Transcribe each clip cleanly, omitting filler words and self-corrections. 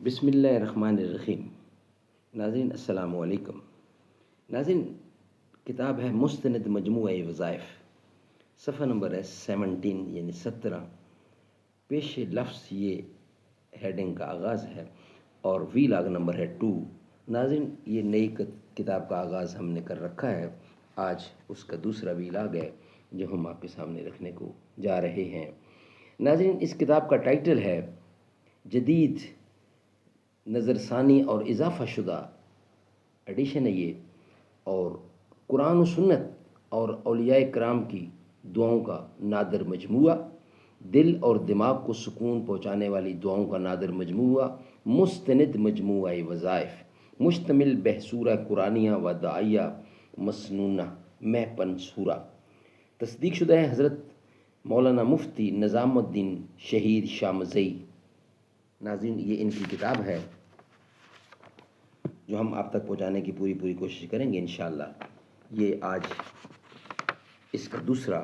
بسم اللہ الرحمن الرحیم۔ ناظرین السلام علیکم۔ ناظرین، کتاب ہے مستند مجموعہ وظائف، صفحہ نمبر ہے 17 یعنی 17۔ پیش لفظ یہ ہیڈنگ کا آغاز ہے اور وی لاگ نمبر ہے 2۔ ناظرین، یہ نئی کتاب کا آغاز ہم نے کر رکھا ہے، آج اس کا دوسرا وی لاگ ہے جو ہم آپ کے سامنے رکھنے کو جا رہے ہیں۔ ناظرین، اس کتاب کا ٹائٹل ہے جدید نظر ثانی اور اضافہ شدہ ایڈیشن ہے یہ، اور قرآن و سنت اور اولیاء کرام کی دعاؤں کا نادر مجموعہ، دل اور دماغ کو سکون پہنچانے والی دعاؤں کا نادر مجموعہ، مستند مجموعہ وظائف، مشتمل بحسورہ قرآنیہ و دعائیہ مسنونہ میں پنسورہ، تصدیق شدہ ہے حضرت مولانا مفتی نظام الدین شہید شامزئی۔ ناظرین، یہ ان کی کتاب ہے جو ہم آپ تک پہنچانے کی پوری کوشش کریں گے انشاءاللہ۔ یہ آج اس کا دوسرا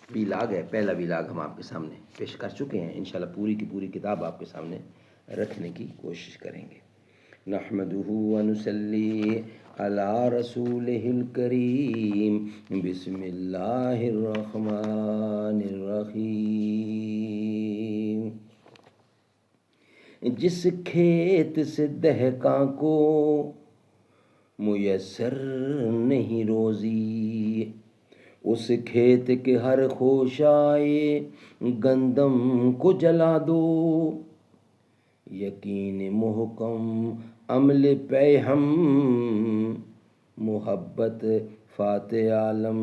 ویلاگ ہے، پہلا ویلاگ ہم آپ کے سامنے پیش کر چکے ہیں، انشاءاللہ پوری کی پوری کتاب آپ کے سامنے رکھنے کی کوشش کریں گے۔ نحمدہ ونصلی علی رسولہ الکریم، بسم اللہ الرحمن الرحیم۔ جس کھیت سے دہقاں کو میسر نہیں روزی، اس کھیت کے ہر خوشائے گندم کو جلا دو۔ یقین محکم عمل پہ ہم محبت فاتح عالم،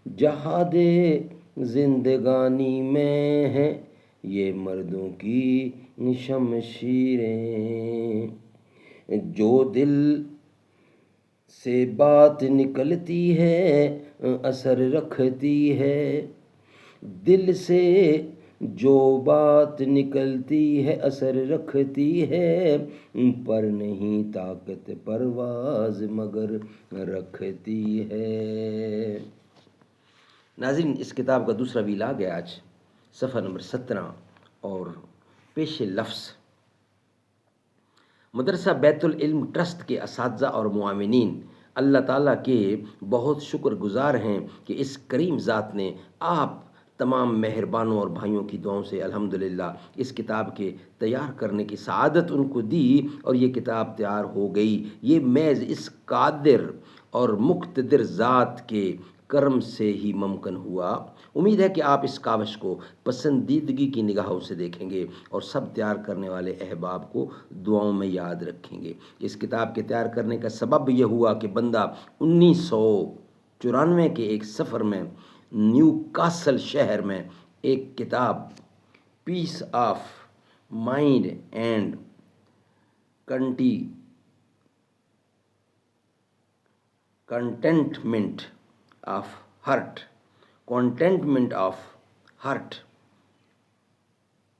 جہاد زندگانی میں ہے یہ مردوں کی شمشیریں۔ جو دل سے بات نکلتی ہے اثر رکھتی ہے، دل سے جو بات نکلتی ہے اثر رکھتی ہے، پر نہیں طاقت پرواز مگر رکھتی ہے۔ ناظرین، اس کتاب کا دوسرا ویلاگ ہے آج، صفحہ نمبر 17 اور پیش لفظ۔ مدرسہ بیت العلم ٹرسٹ کے اساتذہ اور معاونین اللہ تعالیٰ کے بہت شکر گزار ہیں کہ اس کریم ذات نے آپ تمام مہربانوں اور بھائیوں کی دعاؤں سے الحمدللہ اس کتاب کے تیار کرنے کی سعادت ان کو دی اور یہ کتاب تیار ہو گئی۔ یہ محض اس قادر اور مقتدر ذات کے کرم سے ہی ممکن ہوا۔ امید ہے کہ آپ اس کاوش کو پسندیدگی کی نگاہوں سے دیکھیں گے اور سب تیار کرنے والے احباب کو دعاؤں میں یاد رکھیں گے۔ اس کتاب کے تیار کرنے کا سبب یہ ہوا کہ بندہ 1994 کے ایک سفر میں نیو کاسل شہر میں ایک کتاب peace of mind and contentment of heart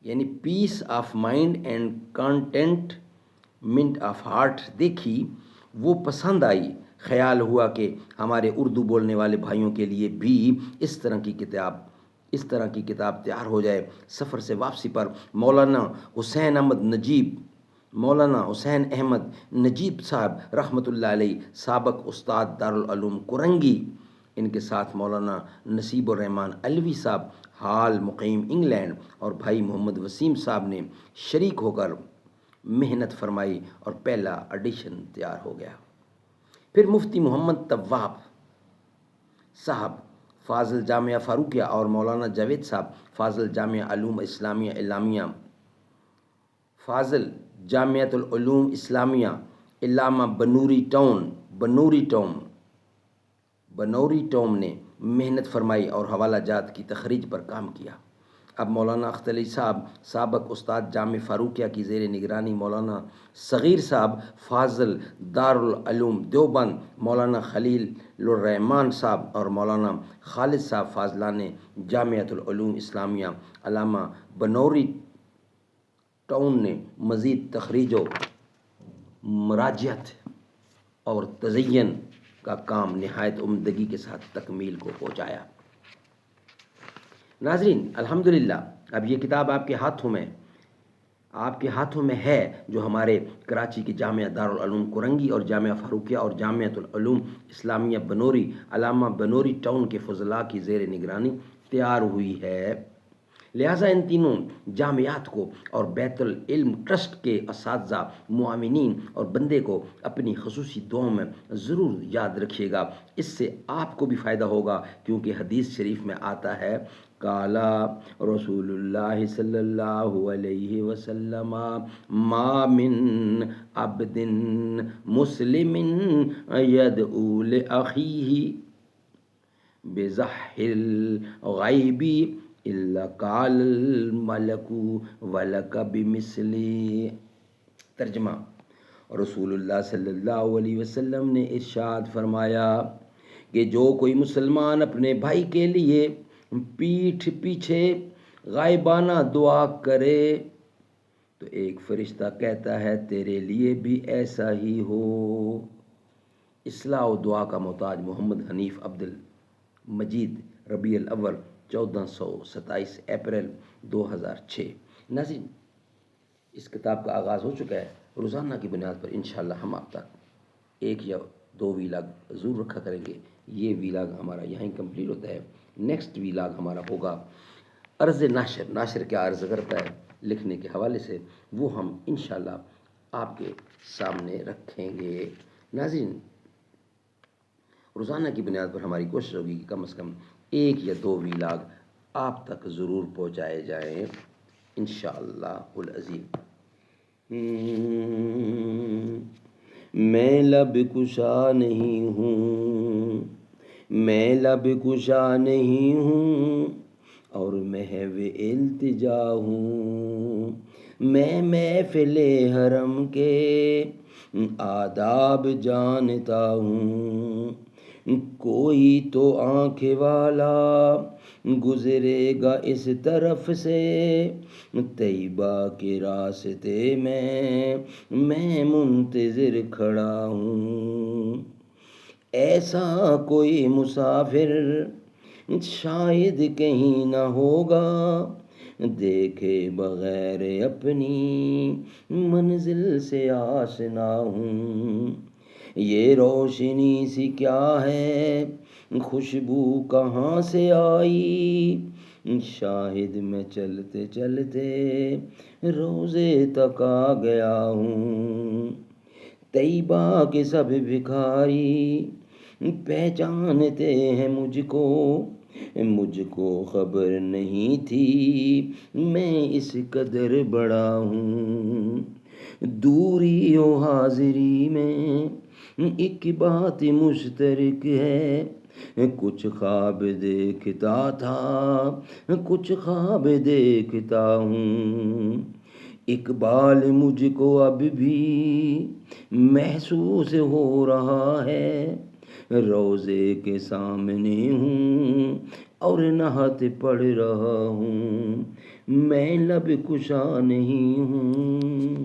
یعنی peace of mind and contentment of heart دیکھی، وہ پسند آئی۔ خیال ہوا کہ ہمارے اردو بولنے والے بھائیوں کے لیے بھی اس طرح کی کتاب تیار ہو جائے۔ سفر سے واپسی پر مولانا حسین احمد نجیب صاحب رحمۃ اللہ علیہ، سابق استاد دارالعلوم کرنگی، ان کے ساتھ مولانا نصیب الرحمان علوی صاحب حال مقیم انگلینڈ اور بھائی محمد وسیم صاحب نے شریک ہو کر محنت فرمائی اور پہلا ایڈیشن تیار ہو گیا۔ پھر مفتی محمد طواب صاحب فاضل جامعہ فاروقیہ اور مولانا جاوید صاحب فاضل جامعہ علوم اسلامیہ اعلامیہ، فاضل جامعۃ العلوم اسلامیہ علامہ بنوری ٹوم نے محنت فرمائی اور حوالہ جات کی تخریج پر کام کیا۔ اب مولانا اختر علی صاحب سابق استاد جامع فاروقیہ کی زیر نگرانی مولانا صغیر صاحب فاضل دارالعلوم دیوبند، مولانا خلیل الرحمان صاحب اور مولانا خالد صاحب فاضلان جامعۃ العلوم اسلامیہ علامہ بنوری ٹاؤن نے مزید تخریج و مراجعت اور تزئین کا کام نہایت عمدگی کے ساتھ تکمیل کو پہنچایا۔ ناظرین، الحمدللہ اب یہ کتاب آپ کے ہاتھوں میں آپ کے ہاتھوں میں ہے، جو ہمارے کراچی کی جامعہ دارالعلوم کرنگی اور جامعہ فاروقیہ اور جامعۃ العلوم اسلامیہ بنوری، علامہ بنوری ٹاؤن کے فضلاء کی زیر نگرانی تیار ہوئی ہے۔ لہٰذا ان تینوں جامعات کو اور بیت العلم ٹرسٹ کے اساتذہ، معاونین اور بندے کو اپنی خصوصی دعاؤں میں ضرور یاد رکھیے گا۔ اس سے آپ کو بھی فائدہ ہوگا، کیونکہ حدیث شریف میں آتا ہے، کالا رسول اللہ صلی اللہ علیہ وسلم، ما من عبد مسلم یدعو لأخیہ بظاہر الغیب الا قال الملک ولک بمثلہ۔ ترجمہ: رسول اللہ صلی اللہ علیہ وسلم نے ارشاد فرمایا کہ جو کوئی مسلمان اپنے بھائی کے لیے پیٹھ پیچھے غائبانہ دعا کرے تو ایک فرشتہ کہتا ہے تیرے لیے بھی ایسا ہی ہو۔ اصلاح و دعا کا محتاج محمد حنیف عبد المجید، ربیع الاول 1427 اپریل 2006۔ ناظرین، اس کتاب کا آغاز ہو چکا ہے۔ روزانہ کی بنیاد پر انشاءاللہ ہم آپ تک 1 یا 2 ویلاگ ضرور رکھا کریں گے۔ یہ ویلاگ ہمارا یہیں کمپلیٹ ہوتا ہے۔ نیکسٹ ویلاگ ہمارا ہوگا عرض ناشر، ناشر کیا عرض کرتا ہے لکھنے کے حوالے سے، وہ ہم انشاءاللہ آپ کے سامنے رکھیں گے۔ ناظرین، روزانہ کی بنیاد پر ہماری کوشش ہوگی کہ کم از کم 1 یا 2 ویلاگ آپ تک ضرور پہنچائے جائیں انشاءاللہ العظیم۔ میں لب کشا نہیں ہوں، میں لب کشا نہیں ہوں اور محو التجا ہوں، میں محفل حرم کے آداب جانتا ہوں، کوئی تو آنکھ والا گزرے گا اس طرف سے، طیبہ کے راستے میں منتظر کھڑا ہوں، ایسا کوئی مسافر شاید کہیں نہ ہوگا، دیکھے بغیر اپنی منزل سے آشنا ہوں، یہ روشنی سی کیا ہے، خوشبو کہاں سے آئی، شاہد میں چلتے چلتے روضے تک آ گیا ہوں، طیبہ کے سب بھکاری پہچانتے ہیں مجھ کو خبر نہیں تھی میں اس قدر بڑا ہوں، دوری و حاضری میں ایک بات مشترک ہے، کچھ خواب دیکھتا تھا کچھ خواب دیکھتا ہوں، اقبال مجھ کو اب بھی محسوس ہو رہا ہے، روضے کے سامنے ہوں اور نعت پڑھ رہا ہوں، میں لب کشا نہیں ہوں۔